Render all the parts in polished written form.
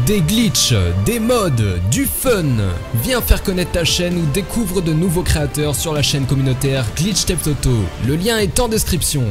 Des glitches, des mods, du fun. Viens faire connaître ta chaîne ou découvre de nouveaux créateurs sur la chaîne communautaire Glitch Tech Auto. Le lien est en description.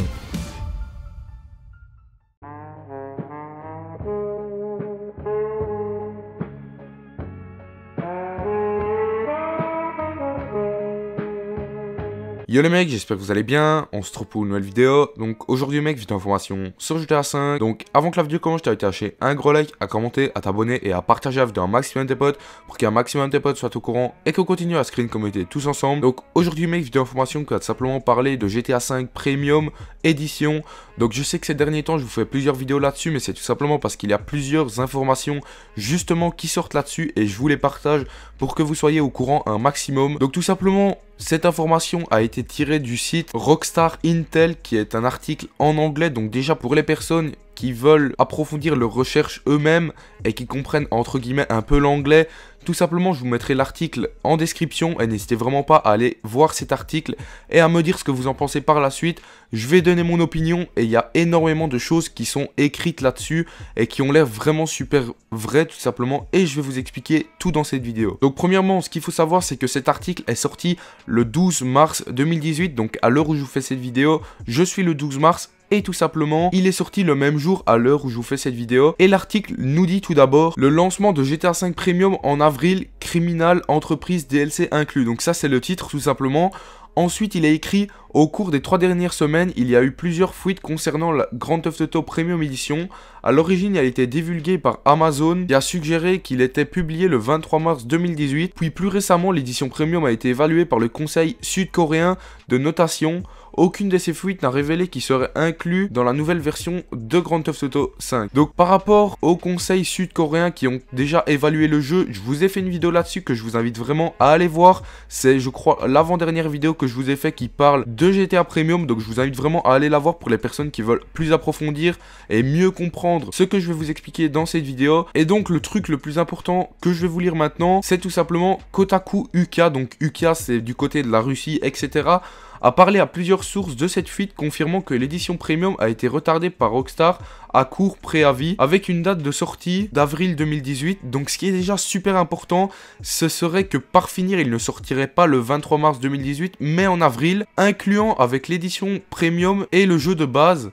Yo les mecs, j'espère que vous allez bien, on se retrouve pour une nouvelle vidéo. Donc aujourd'hui mec, vidéo d'information sur GTA 5. Donc avant que la vidéo commence, je t'invite à lâcher un gros like, à commenter, à t'abonner et à partager la vidéo à un maximum de tes potes pour qu'un maximum de tes potes soient au courant et qu'on continue à se créer une communauté tous ensemble. Donc aujourd'hui mec, vidéo d'information qui va tout simplement parler de GTA 5 Premium Edition. Donc je sais que ces derniers temps je vous fais plusieurs vidéos là-dessus, mais c'est tout simplement parce qu'il y a plusieurs informations justement qui sortent là-dessus et je vous les partage pour que vous soyez au courant un maximum. Donc tout simplement, cette information a été tirée du site Rockstar Intel, qui est un article en anglais. Donc déjà pour les personnes qui veulent approfondir leurs recherches eux-mêmes et qui comprennent entre guillemets un peu l'anglais, tout simplement je vous mettrai l'article en description et n'hésitez vraiment pas à aller voir cet article et à me dire ce que vous en pensez par la suite. Je vais donner mon opinion et il y a énormément de choses qui sont écrites là-dessus et qui ont l'air vraiment super vraies tout simplement, et je vais vous expliquer tout dans cette vidéo. Donc premièrement, ce qu'il faut savoir, c'est que cet article est sorti le 12 mars 2018, donc à l'heure où je vous fais cette vidéo, je suis le 12 mars. Et tout simplement, il est sorti le même jour à l'heure où je vous fais cette vidéo. Et l'article nous dit tout d'abord: le lancement de GTA 5 Premium en avril, Criminal Entreprise DLC inclus. Donc ça c'est le titre tout simplement. Ensuite, il est écrit: au cours des 3 dernières semaines, il y a eu plusieurs fuites concernant la Grand Theft Auto Premium Edition. À l'origine, elle a été divulguée par Amazon, qui a suggéré qu'il était publié le 23 mars 2018. Puis plus récemment, l'édition Premium a été évaluée par le conseil sud-coréen de notation. Aucune de ces fuites n'a révélé qu'il serait inclus dans la nouvelle version de Grand Theft Auto 5. Donc par rapport aux conseils sud-coréens qui ont déjà évalué le jeu, je vous ai fait une vidéo là-dessus que je vous invite vraiment à aller voir. C'est, je crois, l'avant-dernière vidéo que je vous ai fait qui parle de GTA Premium. Donc je vous invite vraiment à aller la voir pour les personnes qui veulent plus approfondir et mieux comprendre ce que je vais vous expliquer dans cette vidéo. Et donc le truc le plus important que je vais vous lire maintenant, c'est tout simplement Kotaku UK. Donc UK, c'est du côté de la Russie, etc., a parlé à plusieurs sources de cette fuite, confirmant que l'édition Premium a été retardée par Rockstar à court préavis, avec une date de sortie d'avril 2018. Donc ce qui est déjà super important, ce serait que par finir, il ne sortirait pas le 23 mars 2018, mais en avril, incluant avec l'édition Premium et le jeu de base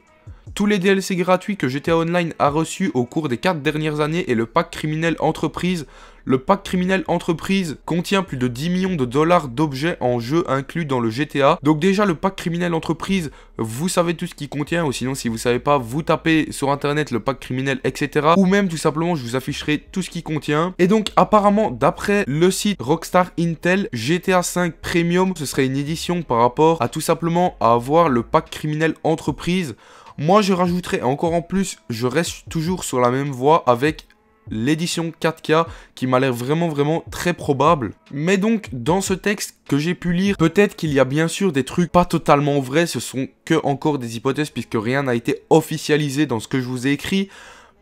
tous les DLC gratuits que GTA Online a reçus au cours des 4 dernières années et le pack criminel entreprise. Le pack criminel entreprise contient plus de 10 millions de dollars d'objets en jeu inclus dans le GTA. Donc déjà le pack criminel entreprise, vous savez tout ce qu'il contient, ou sinon si vous savez pas, vous tapez sur internet le pack criminel, etc. Ou même tout simplement je vous afficherai tout ce qu'il contient. Et donc apparemment d'après le site Rockstar Intel, GTA 5 Premium ce serait une édition par rapport à tout simplement à avoir le pack criminel entreprise. Moi je rajouterais encore en plus, je reste toujours sur la même voie avec l'édition 4K qui m'a l'air vraiment très probable. Mais donc dans ce texte que j'ai pu lire, peut-être qu'il y a bien sûr des trucs pas totalement vrais, ce sont que encore des hypothèses puisque rien n'a été officialisé dans ce que je vous ai écrit.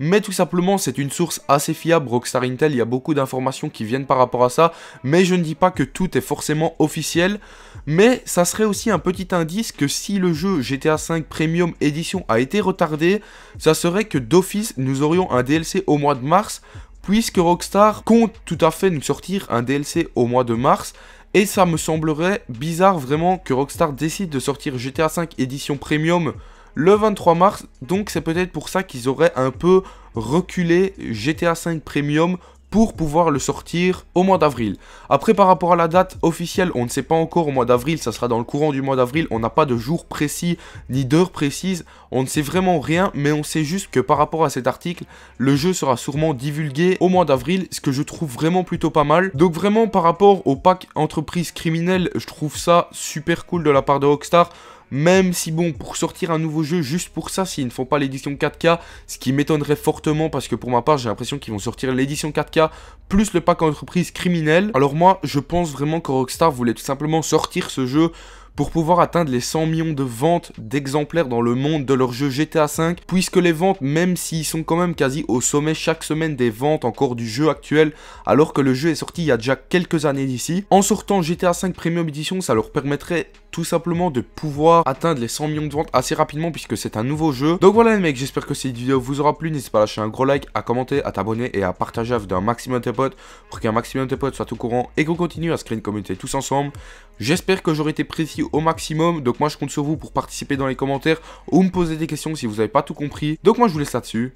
Mais tout simplement, c'est une source assez fiable, Rockstar Intel, il y a beaucoup d'informations qui viennent par rapport à ça. Mais je ne dis pas que tout est forcément officiel. Mais ça serait aussi un petit indice que si le jeu GTA 5 Premium Edition a été retardé, ça serait que d'office, nous aurions un DLC au mois de mars, puisque Rockstar compte tout à fait nous sortir un DLC au mois de mars. Et ça me semblerait bizarre vraiment que Rockstar décide de sortir GTA 5 Edition Premium le 23 mars, donc c'est peut-être pour ça qu'ils auraient un peu reculé GTA 5 Premium pour pouvoir le sortir au mois d'avril. Après par rapport à la date officielle, on ne sait pas encore au mois d'avril, ça sera dans le courant du mois d'avril, on n'a pas de jour précis ni d'heure précise, on ne sait vraiment rien, mais on sait juste que par rapport à cet article, le jeu sera sûrement divulgué au mois d'avril, ce que je trouve vraiment plutôt pas mal. Donc vraiment par rapport au pack entreprise criminelle, je trouve ça super cool de la part de Rockstar. Même si bon, pour sortir un nouveau jeu juste pour ça, s'ils ne font pas l'édition 4K, ce qui m'étonnerait fortement parce que pour ma part j'ai l'impression qu'ils vont sortir l'édition 4K plus le pack entreprise criminel. Alors moi je pense vraiment que Rockstar voulait tout simplement sortir ce jeu pour pouvoir atteindre les 100 millions de ventes d'exemplaires dans le monde de leur jeu GTA V, puisque les ventes, même s'ils sont quand même quasi au sommet chaque semaine des ventes encore du jeu actuel, alors que le jeu est sorti il y a déjà quelques années d'ici, en sortant GTA V Premium Edition, ça leur permettrait tout simplement de pouvoir atteindre les 100 millions de ventes assez rapidement puisque c'est un nouveau jeu. Donc voilà les mecs, j'espère que cette vidéo vous aura plu. N'hésitez pas à lâcher un gros like, à commenter, à t'abonner et à partager la vidéo un maximum de tes potes pour qu'un maximum de tes potes soient au courant et qu'on continue à se créer une communauté tous ensemble. J'espère que j'aurai été précis au maximum. Donc moi je compte sur vous pour participer dans les commentaires ou me poser des questions si vous n'avez pas tout compris. Donc moi je vous laisse là-dessus.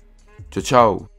Ciao ciao.